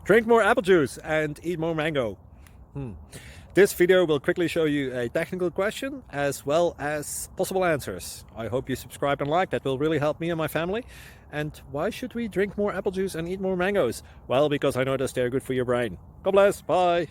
Drink more apple juice and eat more mango. This video will quickly show you a technical question as well as possible answers. I hope you subscribe and like, that will really help me and my family. And why should we drink more apple juice and eat more mangoes? Well, because I noticed they're good for your brain. God bless, bye!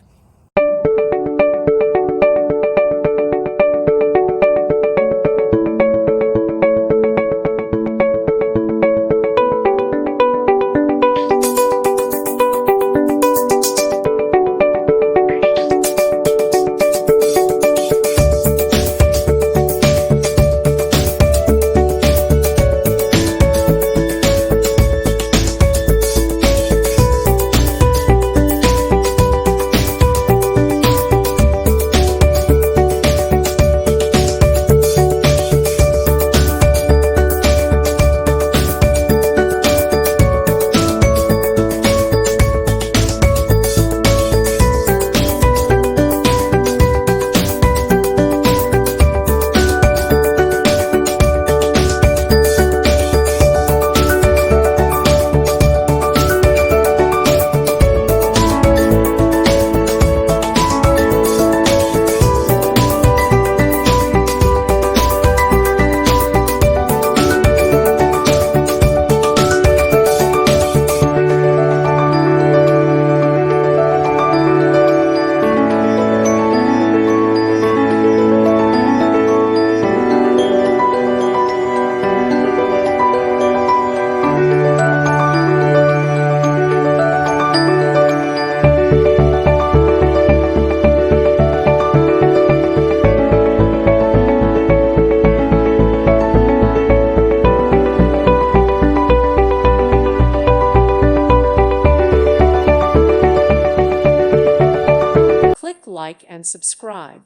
Click like and subscribe.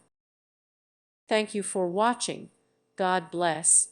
Thank you for watching. God bless.